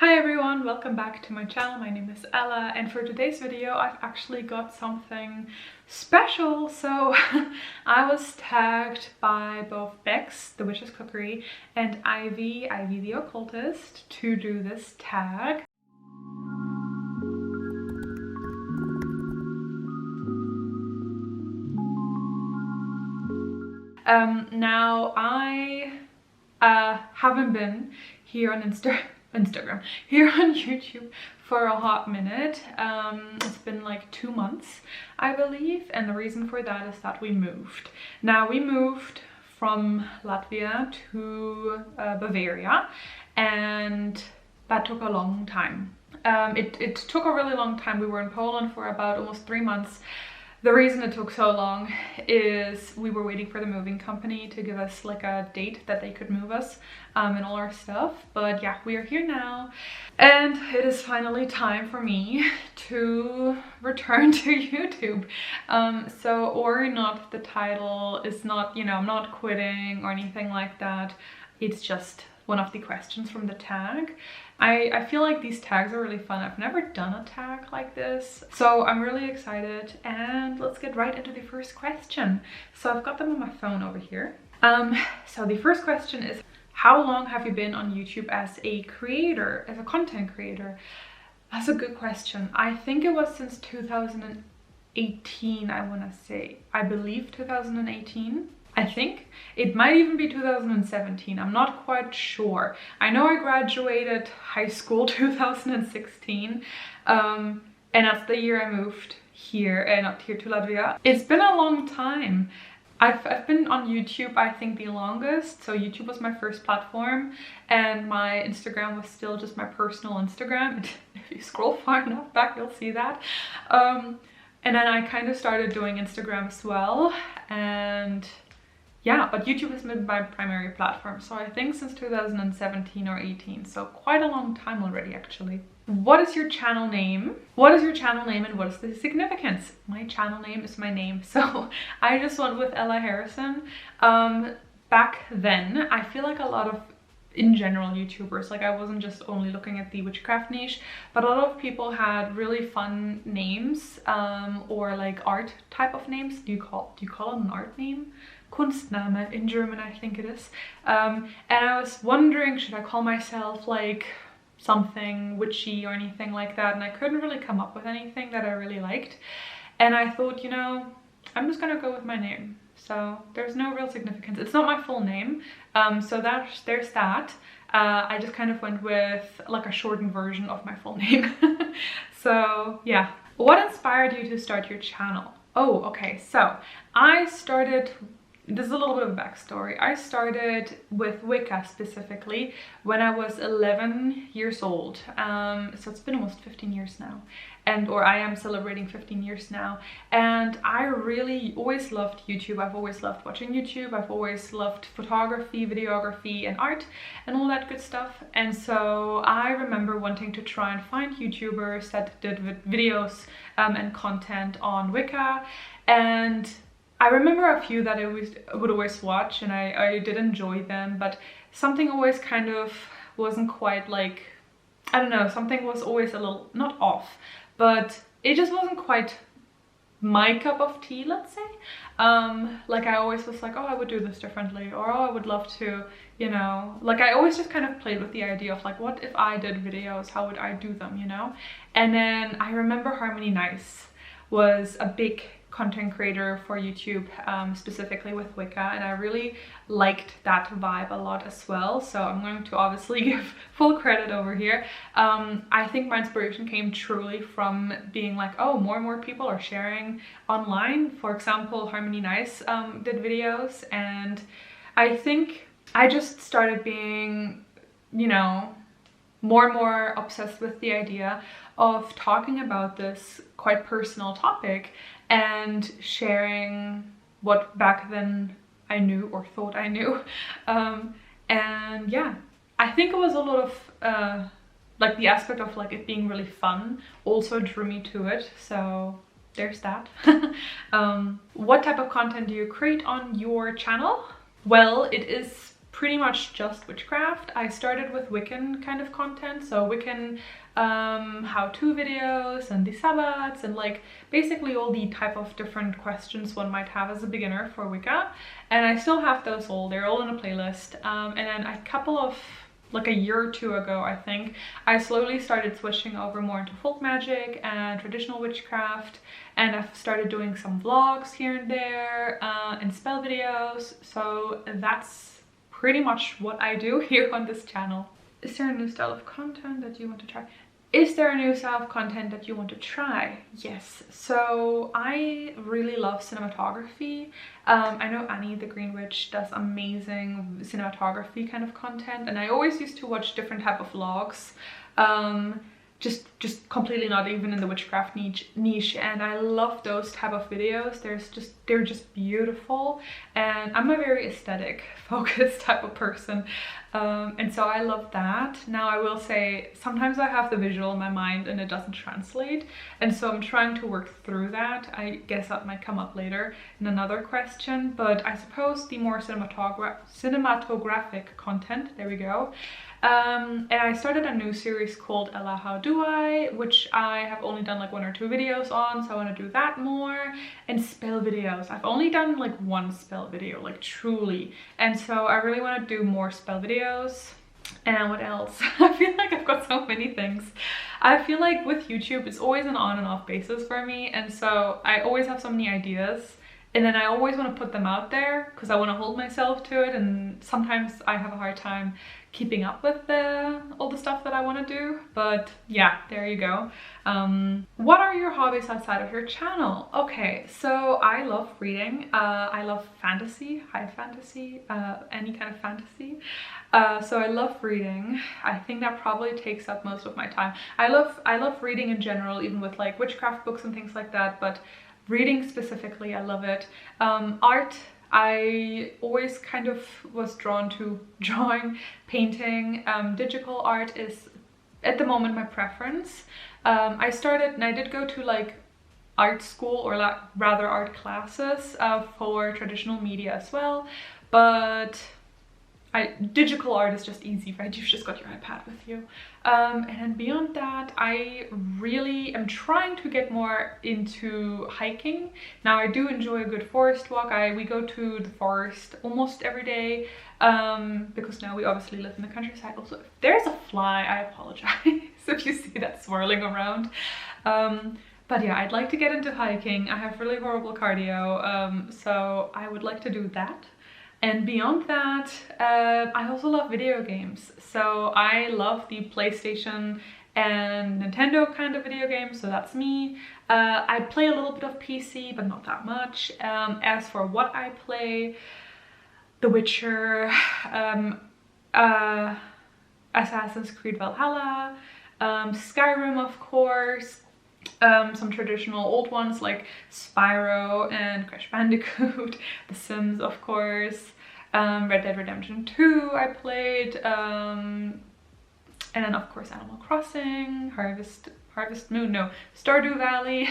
Hi everyone, welcome back to my channel. My name is Ella, and for today's video I've actually got something special. So I was tagged by both Bex, the Witch's Cookery, and Ivy the Occultist, to do this tag. Now I haven't been here on here on YouTube for a hot minute. It's been like 2 months, I believe, and the reason for that is that we moved. Now we moved from Latvia to Bavaria, and that took a long time. It took a really long time. We were in Poland for about almost 3 months. The reason it took so long is we were waiting for the moving company to give us like a date that they could move us and all our stuff. But yeah, we are here now, and it is finally time for me to return to YouTube. Or not, the title is not, you know, I'm not quitting or anything like that. It's just one of the questions from the tag. I feel like these tags are really fun. I've never done a tag like this, so I'm really excited, and let's get right into the first question. So I've got them on my phone over here. So the first question is, how long have you been on YouTube as a creator, as a content creator? That's a good question. I think it was since 2018, I want to say. I believe 2018. I think it might even be 2017. I'm not quite sure. I know I graduated high school 2016, and that's the year I moved here, not here to Latvia. It's been a long time. I've been on YouTube, I think, the longest. So YouTube was my first platform, and my Instagram was still just my personal Instagram. If you scroll far enough back, you'll see that. And then I kind of started doing Instagram as well, and yeah, but YouTube has been my primary platform, so I think since 2017 or 18, so quite a long time already, actually. What is your channel name? What is your channel name and what is the significance? My channel name is my name, so I just went with Ella Harrison. Back then, I feel like a lot of, in general, YouTubers, like I wasn't just only looking at the witchcraft niche, but a lot of people had really fun names, or like art type of names. Do you call it an art name? Kunstname in German, I think it is. And I was wondering, should I call myself like something witchy or anything like that, and I couldn't really come up with anything that I really liked, and I thought, you know, I'm just gonna go with my name. So there's no real significance. It's not my full name, so there's that. I just kind of went with like a shortened version of my full name. So yeah. What inspired you to start your channel? Oh, okay, so I started, this is a little bit of a backstory. I started with Wicca specifically when I was 11 years old. So it's been almost 15 years now, or I am celebrating 15 years now. And I really always loved YouTube. I've always loved watching YouTube. I've always loved photography, videography, and art, and all that good stuff. And so I remember wanting to try and find YouTubers that did videos and content on Wicca. And I remember a few that I would always watch, and I did enjoy them, but something always kind of wasn't quite like, I don't know, something was always a little, not off, but it just wasn't quite my cup of tea, let's say. Like I always was like, oh, I would do this differently, or oh, I would love to, you know, like I always just kind of played with the idea of like, what if I did videos, how would I do them, you know? And then I remember Harmony Nice was a big content creator for YouTube, specifically with Wicca, and I really liked that vibe a lot as well. So I'm going to obviously give full credit over here. I think my inspiration came truly from being like, oh, more and more people are sharing online. For example, Harmony Nice did videos, and I think I just started being, you know, more and more obsessed with the idea of talking about this quite personal topic and sharing what back then I knew or thought I knew. And yeah, I think it was a lot of like the aspect of like it being really fun also drew me to it, so there's that. What type of content do you create on your channel? Well, it is pretty much just witchcraft. I started with Wiccan kind of content, so Wiccan how-to videos and the Sabbats and like basically all the type of different questions one might have as a beginner for Wicca. And I still have those all, they're all in a playlist. And then a couple of, like a year or two ago, I think, I slowly started switching over more into folk magic and traditional witchcraft, and I've started doing some vlogs here and there and spell videos. So that's pretty much what I do here on this channel. Is there a new style of content that you want to try? Is there a new style of content that you want to try? Yes. So I really love cinematography. I know Annie the Green Witch does amazing cinematography kind of content, and I always used to watch different type of vlogs. Just completely not even in the witchcraft niche, and I love those type of videos. They're just beautiful, and I'm a very aesthetic focused type of person, and so I love that. Now I will say sometimes I have the visual in my mind and it doesn't translate, and so I'm trying to work through that. I guess that might come up later in another question, but I suppose the more cinematographic content, there we go. And I started a new series called Ella How Do I, which I have only done like 1 or 2 videos on, so I want to do that more. And spell videos. I've only done like 1 spell video, like truly. And so I really want to do more spell videos. And what else? I feel like I've got so many things. I feel like with YouTube, it's always an on and off basis for me. And so I always have so many ideas. And then I always want to put them out there because I want to hold myself to it, and sometimes I have a hard time keeping up with all the stuff that I want to do. But yeah, there you go. What are your hobbies outside of your channel? Okay, so I love reading. I love fantasy, high fantasy, any kind of fantasy. So I love reading. I think that probably takes up most of my time. I love reading in general, even with like witchcraft books and things like that, but reading specifically, I love it. Art, I always kind of was drawn to drawing, painting. Digital art is at the moment my preference. I started, and I did go to like art school, or rather art classes for traditional media as well, but digital art is just easy, right? You've just got your iPad with you. And then beyond that, I really am trying to get more into hiking. Now I do enjoy a good forest walk. We go to the forest almost every day because now we obviously live in the countryside. Also, if there's a fly, I apologize if you see that swirling around. But yeah, I'd like to get into hiking. I have really horrible cardio, so I would like to do that. And beyond that, I also love video games. So I love the PlayStation and Nintendo kind of video games, so that's me. I play a little bit of PC, but not that much. As for what I play, The Witcher, Assassin's Creed Valhalla, Skyrim of course, some traditional old ones like Spyro and Crash Bandicoot, The Sims of course, Red Dead Redemption 2 I played, and then of course Animal Crossing, Harvest Moon, no, Stardew Valley.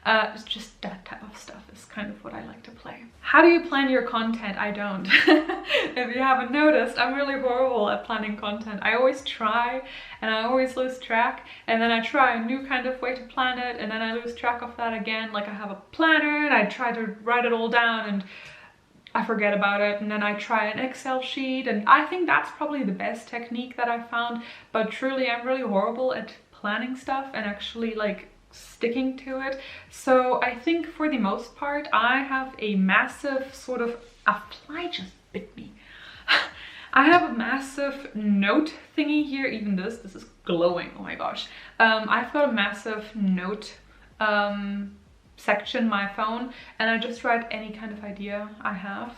It's just that type of stuff is kind of what I like to play. How do you plan your content? I don't. If you haven't noticed, I'm really horrible at planning content. I always try and I always lose track, and then I try a new kind of way to plan it, and then I lose track of that again. Like I have a planner and I try to write it all down and I forget about it, and then I try an Excel sheet, and I think that's probably the best technique that I found. But truly, I'm really horrible at planning stuff and actually like sticking to it. So I think for the most part, I have a massive sort of, a fly just bit me. I have a massive note thingy here. Even this is glowing, oh my gosh. I've got a massive note section in my phone, and I just write any kind of idea I have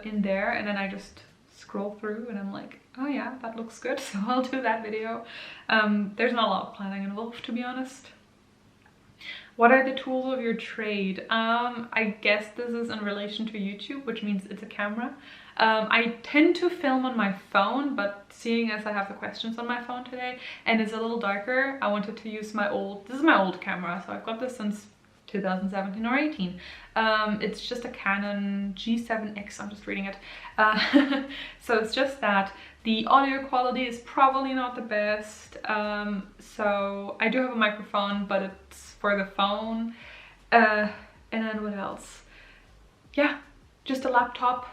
in there, and then I just scroll through and I'm like, oh yeah, that looks good, so I'll do that video. There's not a lot of planning involved, to be honest. What are the tools of your trade? I guess this is in relation to YouTube, which means it's a camera. I tend to film on my phone, but seeing as I have the questions on my phone today and it's a little darker, I wanted to use my old, this is my old camera, so I've got this since 2017 or 18. It's just a Canon G7X, I'm just reading it. So it's just that the audio quality is probably not the best. So I do have a microphone, but it's for the phone. And then what else? Yeah, just a laptop.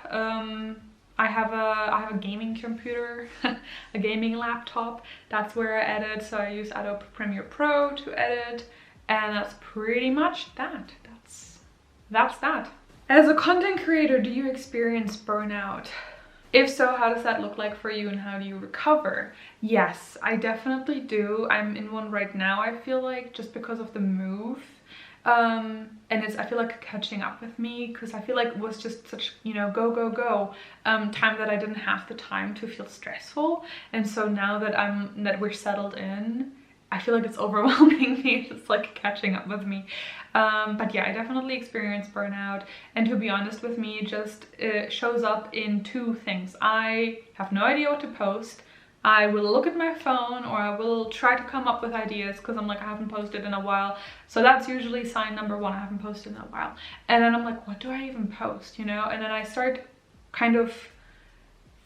I have a gaming computer, a gaming laptop. That's where I edit. So I use Adobe Premiere Pro to edit, and that's pretty much that. That's that. As a content creator, do you experience burnout? If so, how does that look like for you and how do you recover? Yes, I definitely do. I'm in one right now, I feel like, just because of the move. And I feel like catching up with me, because I feel like it was just such, you know, go, go, go, time that I didn't have the time to feel stressful. And so now that we're settled in, I feel like it's overwhelming me. It's like catching up with me. But yeah, I definitely experienced burnout. And to be honest with me, it shows up in two things. I have no idea what to post. I will look at my phone, or I will try to come up with ideas because I'm like, I haven't posted in a while. So that's usually sign number one, I haven't posted in a while. And then I'm like, what do I even post, you know? And then I start kind of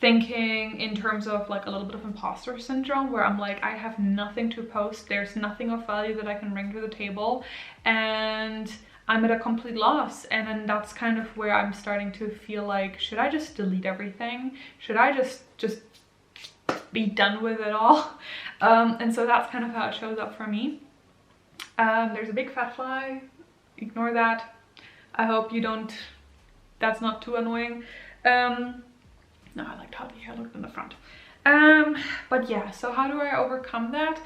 thinking in terms of like a little bit of imposter syndrome, where I'm like, I have nothing to post. There's nothing of value that I can bring to the table. And I'm at a complete loss. And then that's kind of where I'm starting to feel like, should I just delete everything? Should I just be done with it all? And so that's kind of how it shows up for me. There's a big fat fly, ignore that. I hope you don't, that's not too annoying. No, I liked how the hair looked in the front. But yeah, so how do I overcome that?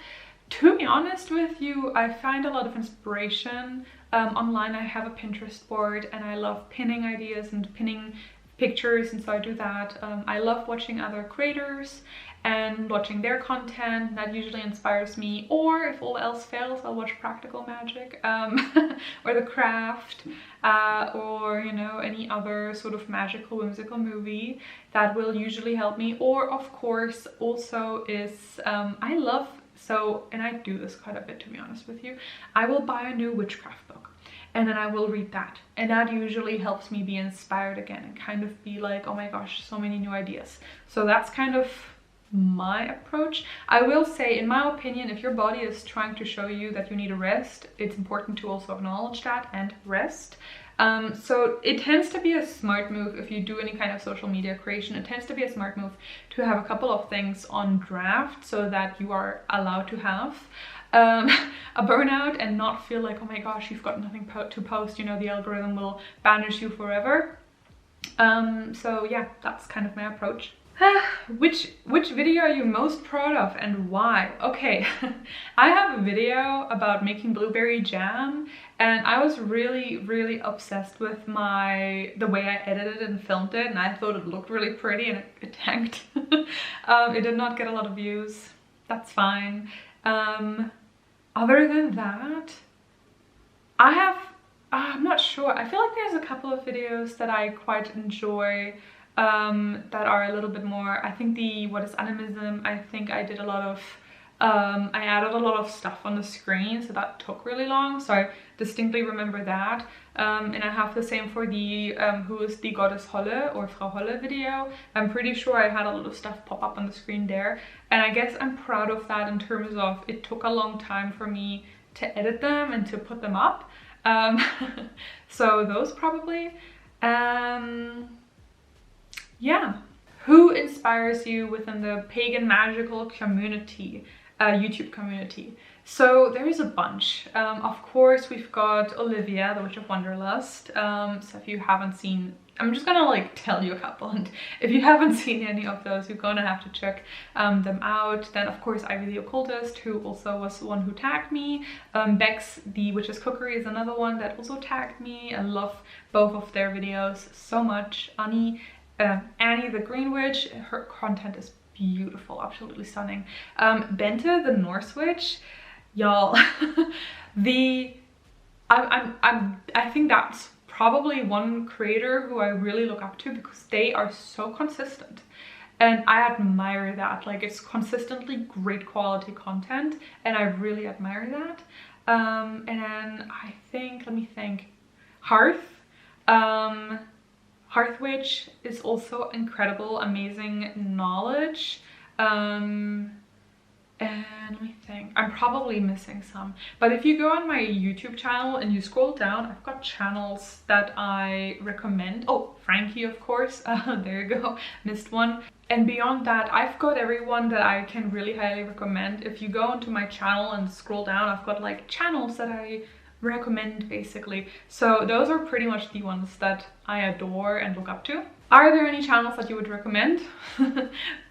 To be honest with you, I find a lot of inspiration online. I have a Pinterest board and I love pinning ideas and pinning pictures, and so I do that. I love watching other creators and watching their content. That usually inspires me. Or if all else fails, I'll watch Practical Magic or The Craft, or you know, any other sort of magical whimsical movie. That will usually help me. Or of course also is and I do this quite a bit, to be honest with you, I will buy a new witchcraft book and then I will read that, and that usually helps me be inspired again and kind of be like, oh my gosh, so many new ideas. So that's kind of my approach. I will say, in my opinion, if your body is trying to show you that you need a rest, it's important to also acknowledge that and rest. So it tends to be a smart move if you do any kind of social media creation. It tends to be a smart move to have a couple of things on draft so that you are allowed to have a burnout and not feel like, oh my gosh, you've got nothing to post, you know, the algorithm will banish you forever. So yeah, that's kind of my approach. Which video are you most proud of and why? Okay, I have a video about making blueberry jam, and I was really obsessed with the way I edited and filmed it, and I thought it looked really pretty, and it tanked. It did not get a lot of views. That's fine. Other than that, I'm not sure. I feel like there's a couple of videos that I quite enjoy that are a little bit more, I think what is animism, I think I did a lot of, I added a lot of stuff on the screen, so that took really long, so I distinctly remember that. And I have the same for the Who is the Goddess Holle or Frau Holle video. I'm pretty sure I had a lot of stuff pop up on the screen there, and I guess I'm proud of that in terms of it took a long time for me to edit them and to put them up. So those probably. Yeah. Who inspires you within the Pagan magical community, YouTube community? So there is a bunch. Of course, we've got Olivia, the Witch of Wonderlust. So if you haven't seen, I'm just gonna like tell you a couple, and if you haven't seen any of those, you're gonna have to check them out. Then of course Ivy the Occultist, who also was the one who tagged me. Bex the Witch's Cookery is another one that also tagged me. I love both of their videos so much. Annie the Green Witch, her content is beautiful, absolutely stunning. Bente the Norse Witch, y'all. I think that's probably one creator who I really look up to because they are so consistent. and I admire that. Like, it's consistently great quality content, and I really admire that. And then I think, let me think, Hearth Witch is also incredible, amazing knowledge. And let me think, I'm probably missing some. But if you go on my YouTube channel and you scroll down, I've got channels that I recommend. Oh, Frankie, of course. There you go, missed one. And beyond that, I've got everyone that I can really highly recommend. If you go onto my channel and scroll down, I've got like channels that I recommend basically. So those are pretty much the ones that I adore and look up to. Are there any channels that you would recommend?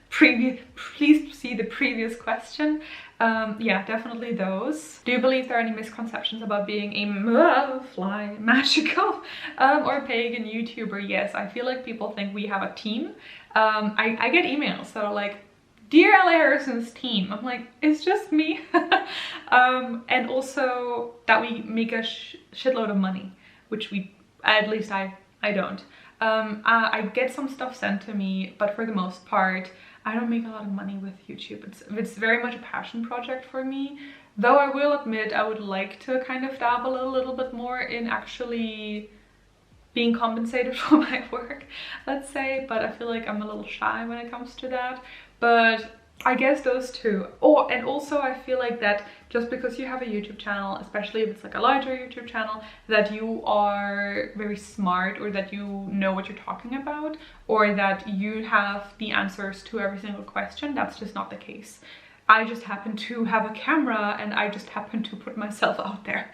Please see the previous question. Yeah, definitely those. Do you believe there are any misconceptions about being a magical or pagan YouTuber? Yes, I feel like people think we have a team. I get emails that are like, "Dear Ella Harrison's team." I'm like, it's just me. And also that we make a shitload of money, which at least I don't. I get some stuff sent to me, but for the most part, I don't make a lot of money with YouTube. It's very much a passion project for me. Though I will admit I would like to kind of dabble a little bit more in actually being compensated for my work, let's say. But I feel like I'm a little shy when it comes to that. But I guess those two. Oh, and also I feel like that just because you have a YouTube channel, especially if it's like a larger YouTube channel, that you are very smart, or that you know what you're talking about, or that you have the answers to every single question. That's just not the case. I just happen to have a camera and I just happen to put myself out there.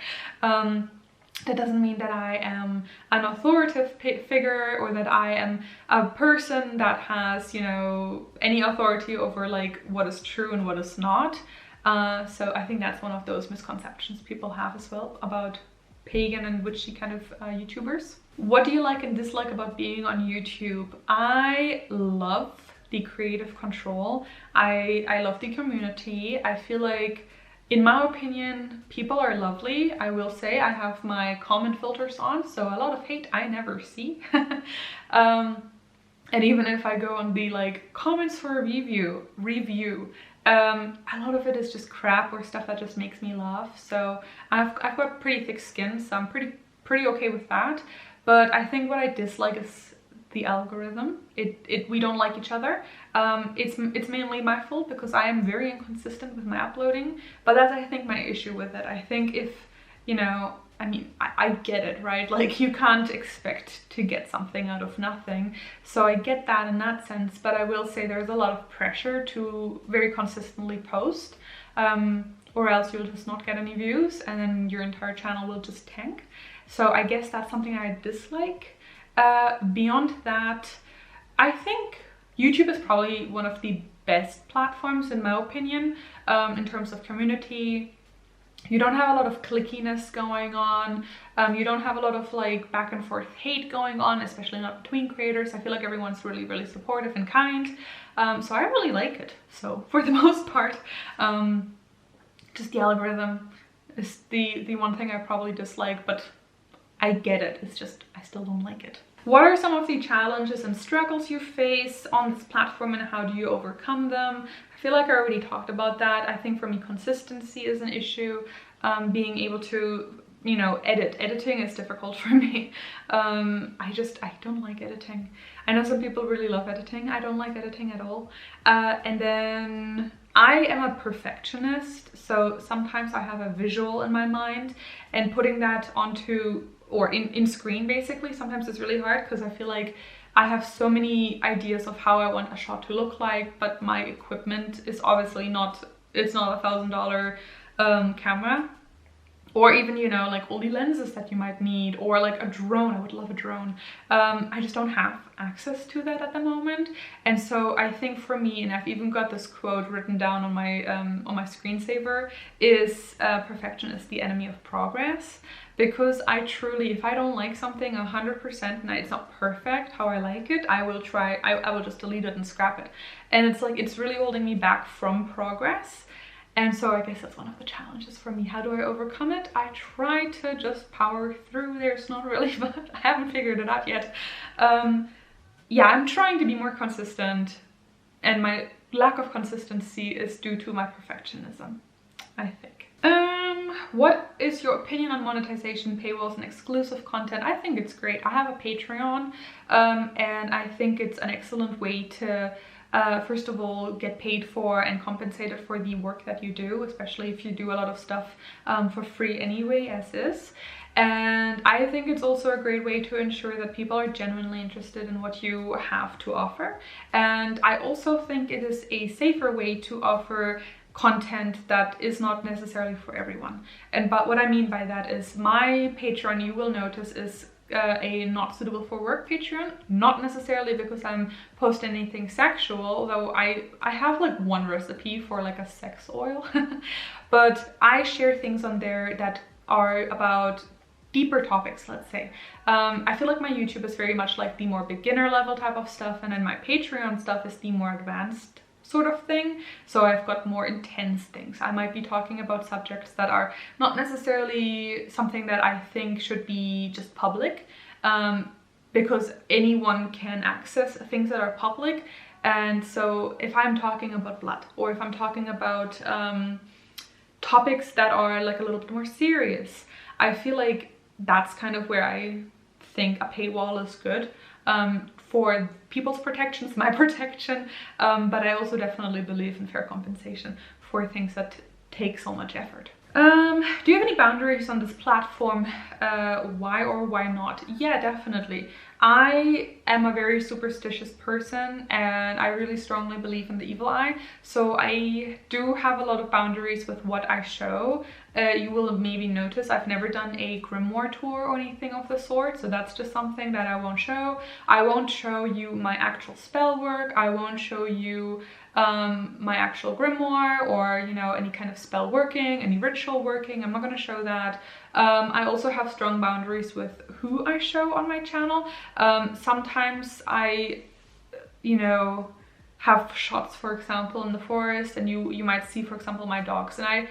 That doesn't mean that I am an authoritative figure, or that I am a person that has, you know, any authority over like what is true and what is not. So I think that's one of those misconceptions people have as well about pagan and witchy kind of YouTubers. What do you like and dislike about being on YouTube? I love the creative control. I love the community. I feel like, in my opinion, people are lovely. I will say I have my comment filters on, so a lot of hate I never see. And even if I go on the like comments for a review, a lot of it is just crap or stuff that just makes me laugh. So I've got pretty thick skin, so I'm pretty okay with that. But I think what I dislike is the algorithm. We don't like each other. It's mainly my fault because I am very inconsistent with my uploading, but that's, I think, my issue with it. I think if, you know, I mean, I get it, right? Like, you can't expect to get something out of nothing. So I get that in that sense, but I will say there's a lot of pressure to very consistently post, or else you'll just not get any views and then your entire channel will just tank. So I guess that's something I dislike. Beyond that, I think YouTube is probably one of the best platforms in my opinion, in terms of community. You don't have a lot of clickiness going on. You don't have a lot of like back and forth hate going on, especially not between creators. I feel like everyone's really, really supportive and kind. So I really like it. So for the most part, just the algorithm is the one thing I probably dislike, but I get it. It's just, I still don't like it. What are some of the challenges and struggles you face on this platform, and how do you overcome them? I feel like I already talked about that. I think for me, consistency is an issue. Being able to, you know, editing is difficult for me. I don't like editing. I know some people really love editing. I don't like editing at all. And then I am a perfectionist, so sometimes I have a visual in my mind, and putting that onto, or in screen basically, sometimes it's really hard because I feel like I have so many ideas of how I want a shot to look like, but my equipment is obviously not, it's not $1,000 camera, or even, you know, like all the lenses that you might need, or like a drone. I would love a drone. I just don't have access to that at the moment. And so I think for me, and I've even got this quote written down on my screensaver, is perfection is the enemy of progress. Because I truly, if I don't like something 100% and it's not perfect how I like it, I will just delete it and scrap it. And it's like, it's really holding me back from progress. And so I guess that's one of the challenges for me. How do I overcome it? I try to just power through. There's not really, but I haven't figured it out yet. Yeah, I'm trying to be more consistent, and my lack of consistency is due to my perfectionism, I think. What is your opinion on monetization, paywalls, and exclusive content? I think it's great. I have a Patreon, and I think it's an excellent way to first of all get paid for and compensated for the work that you do, especially if you do a lot of stuff for free anyway, as is. And I think it's also a great way to ensure that people are genuinely interested in what you have to offer. And I also think it is a safer way to offer content that is not necessarily for everyone. But what I mean by that is my Patreon, you will notice, is a not suitable for work Patreon, not necessarily because I'm posting anything sexual, although I have like one recipe for like a sex oil, but I share things on there that are about deeper topics, let's say. I feel like my YouTube is very much like the more beginner level type of stuff, and then my Patreon stuff is the more advanced sort of thing. So I've got more intense things. I might be talking about subjects that are not necessarily something that I think should be just public, because anyone can access things that are public. And so if I'm talking about blood, or if I'm talking about topics that are like a little bit more serious, I feel like that's kind of where I think a paywall is good. For people's protections, my protection, but I also definitely believe in fair compensation for things that take so much effort. Do you have any boundaries on this platform? Why or why not? Yeah, definitely. I am a very superstitious person, and I really strongly believe in the evil eye. So I do have a lot of boundaries with what I show. You will maybe notice I've never done a grimoire tour or anything of the sort. So that's just something that I won't show. I won't show you my actual spell work. I won't show you my actual grimoire, or you know, any kind of spell working, any ritual working. I'm not going to show that. I also have strong boundaries with who I show on my channel. Sometimes I, you know, have shots, for example, in the forest, and you might see, for example, my dogs, and I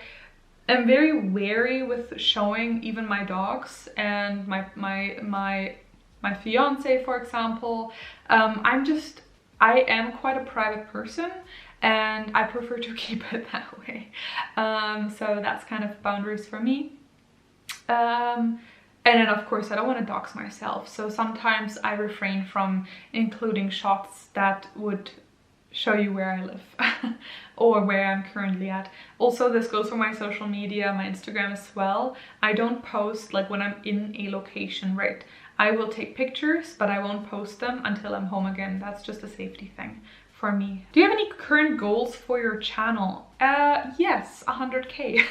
am very wary with showing even my dogs and my fiance, for example. I am quite a private person, and I prefer to keep it that way. So that's kind of boundaries for me. And then of course I don't want to dox myself, so sometimes I refrain from including shots that would show you where I live or where I'm currently at. Also, this goes for my social media, my Instagram as well. I don't post like when I'm in a location, right? I will take pictures, but I won't post them until I'm home again. That's just a safety thing for me. Do you have any current goals for your channel? Yes, 100K.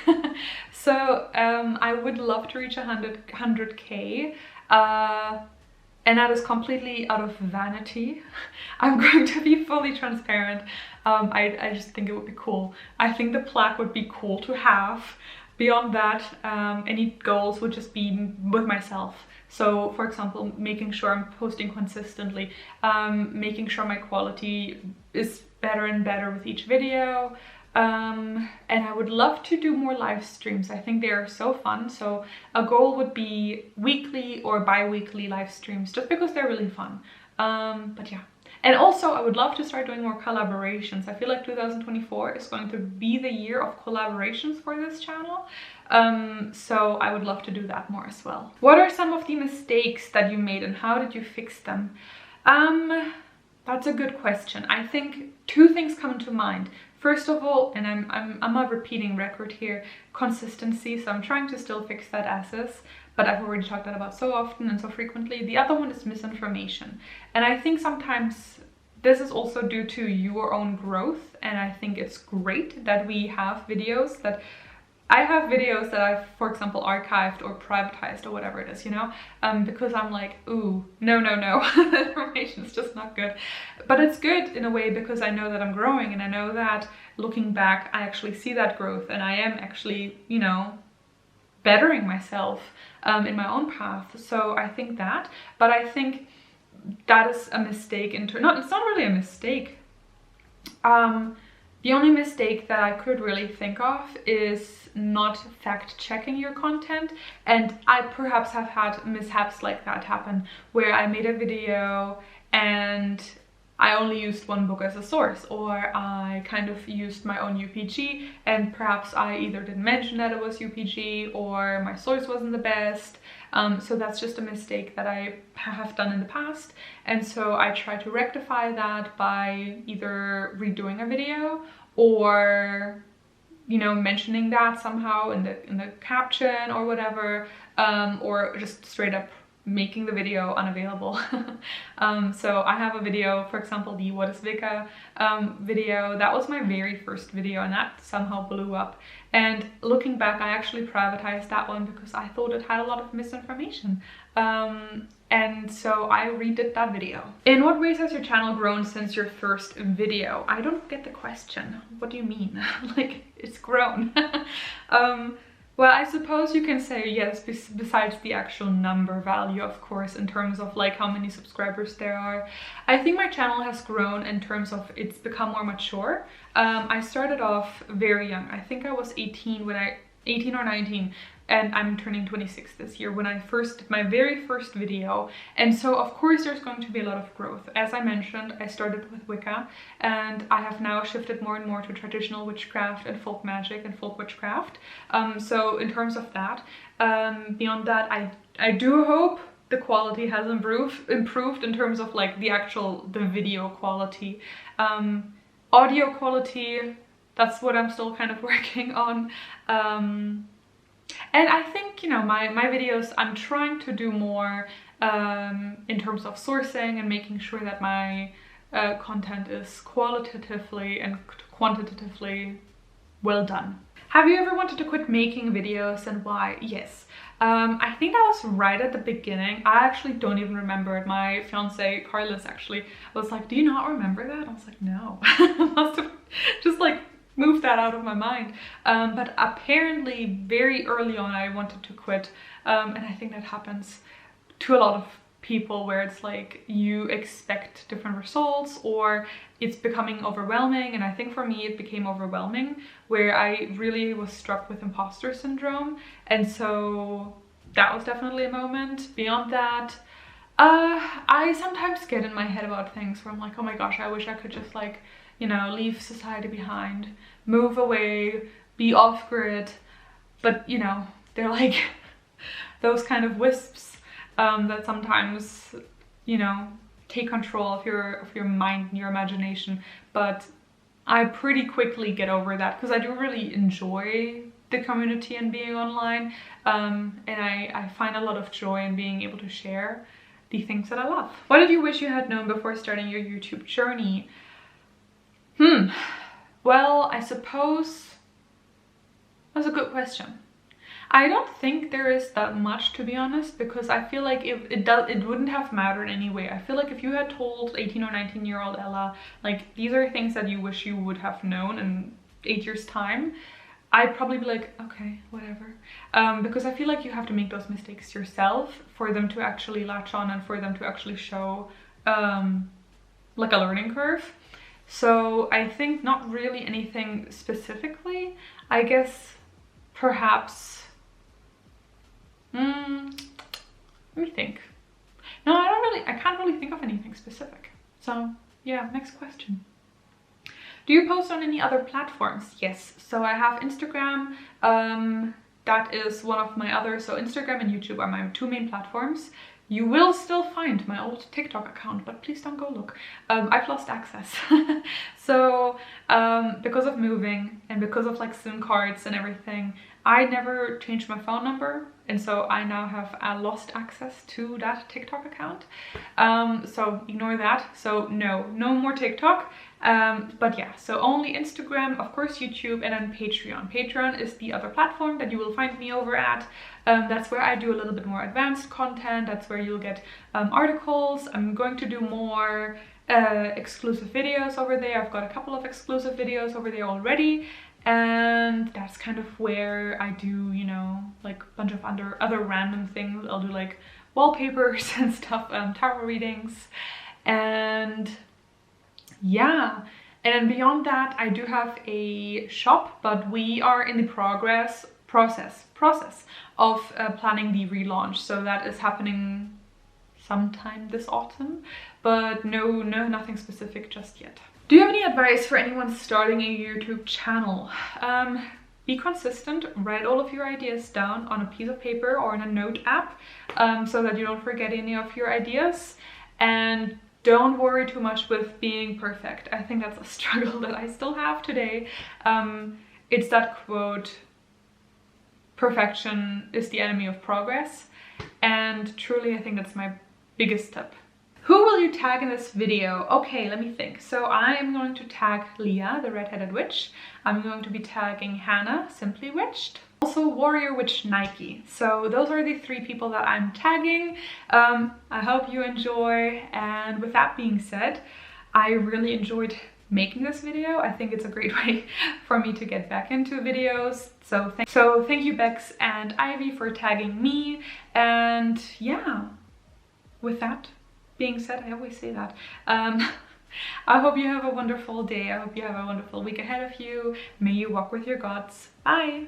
So I would love to reach 100K. And that is completely out of vanity. I'm going to be fully transparent. I just think it would be cool. I think the plaque would be cool to have. Beyond that, any goals would just be with myself. So for example, making sure I'm posting consistently, making sure my quality is better and better with each video. And I would love to do more live streams. I think they are so fun. So a goal would be weekly or bi-weekly live streams, just because they're really fun. But yeah. And also I would love to start doing more collaborations. I feel like 2024 is going to be the year of collaborations for this channel. So I would love to do that more as well. What are some of the mistakes that you made, and how did you fix them? That's a good question. I think two things come to mind. First of all, and I'm a repeating record here, consistency. So I'm trying to still fix that as is, but I've already talked that about so often and so frequently. The other one is misinformation. And I think sometimes this is also due to your own growth. And I think it's great that we have videos that I have videos that I've, for example, archived or privatized or whatever it is, you know, because I'm like, ooh, no, the information is just not good. But it's good in a way because I know that I'm growing, and I know that looking back, I actually see that growth, and I am actually, you know, bettering myself in my own path. So I think that, but I think that is a mistake it's not really a mistake. The only mistake that I could really think of is not fact-checking your content, and I perhaps have had mishaps like that happen, where I made a video and I only used one book as a source, or I kind of used my own UPG and perhaps I either didn't mention that it was UPG or my source wasn't the best. So that's just a mistake that I have done in the past, and so I try to rectify that by either redoing a video or, you know, mentioning that somehow in the caption or whatever, or just straight up making the video unavailable. So I have a video, for example, the What is Vika video. That was my very first video and that somehow blew up. And looking back, I actually privatized that one because I thought it had a lot of misinformation. And so I redid that video. In what ways has your channel grown since your first video? I don't get the question. What do you mean? Like, it's grown. Well, I suppose you can say yes, besides the actual number value, of course, in terms of like how many subscribers there are. I think my channel has grown in terms of it's become more mature. I started off very young. I think I was 18 or 19, and I'm turning 26 this year when I did my very first video. And so of course there's going to be a lot of growth. As I mentioned, I started with Wicca and I have now shifted more and more to traditional witchcraft and folk magic and folk witchcraft. So in terms of that, beyond that, I do hope the quality has improved in terms of like the video quality. Audio quality, that's what I'm still kind of working on. And I think, you know, my videos, I'm trying to do more in terms of sourcing and making sure that my content is qualitatively and quantitatively well done. Have you ever wanted to quit making videos and why? Yes. I think that was right at the beginning. I actually don't even remember it. My fiance Carlos actually was like, do you not remember that? I was like, no. I must have just like moved that out of my mind. But apparently very early on I wanted to quit, and I think that happens to a lot of people where it's like you expect different results or it's becoming overwhelming. And I think for me it became overwhelming where I really was struck with imposter syndrome, and so that was definitely a moment. Beyond that, I sometimes get in my head about things where I'm like, oh my gosh, I wish I could just like, you know, leave society behind, move away, be off grid. But you know, they're like those kind of wisps that sometimes, you know, take control of your mind and your imagination. But I pretty quickly get over that because I do really enjoy the community and being online, and I find a lot of joy in being able to share the things that I love. What did you wish you had known before starting your YouTube journey? Well, I suppose that's a good question. I don't think there is that much, to be honest, because I feel like if it wouldn't have mattered anyway. I feel like if you had told 18 or 19-year-old Ella, like, these are things that you wish you would have known in 8 years' time, I'd probably be like, okay, whatever. Because I feel like you have to make those mistakes yourself for them to actually latch on and for them to actually show like a learning curve. So I think not really anything specifically. I guess perhaps, let me think. No, I can't really think of anything specific. So yeah, next question. Do you post on any other platforms? Yes, so I have Instagram, that is one of my others. So Instagram and YouTube are my two main platforms. You will still find my old TikTok account, but please don't go look. I've lost access. So because of moving and because of like SIM cards and everything, I never changed my phone number. And so I now have lost access to that TikTok account. So ignore that. So no more TikTok. But yeah, so only Instagram, of course YouTube, and then Patreon. Patreon is the other platform that you will find me over at. That's where I do a little bit more advanced content. That's where you'll get articles. I'm going to do more exclusive videos over there. I've got a couple of exclusive videos over there already. And that's kind of where I do, you know, like a bunch of other random things. I'll do like wallpapers and stuff, tarot readings, and yeah. And beyond that, I do have a shop, but we are in the process of planning the relaunch. So that is happening sometime this autumn, but nothing specific just yet. Do you have any advice for anyone starting a YouTube channel? Be consistent, write all of your ideas down on a piece of paper or in a note app, so that you don't forget any of your ideas, and don't worry too much with being perfect. I think that's a struggle that I still have today. It's that quote, perfection is the enemy of progress, and truly I think that's my biggest tip. Who will you tag in this video? Okay, let me think. So I am going to tag Leah, the redheaded witch. I'm going to be tagging Hannah, Simply Witched. Also Warrior Witch Nike. So those are the 3 people that I'm tagging. I hope you enjoy, and with that being said, I really enjoyed making this video. I think it's a great way for me to get back into videos. So thank you Bex and Ivy for tagging me, and yeah, with that being said, I always say that. I hope you have a wonderful day. I hope you have a wonderful week ahead of you. May you walk with your gods. Bye!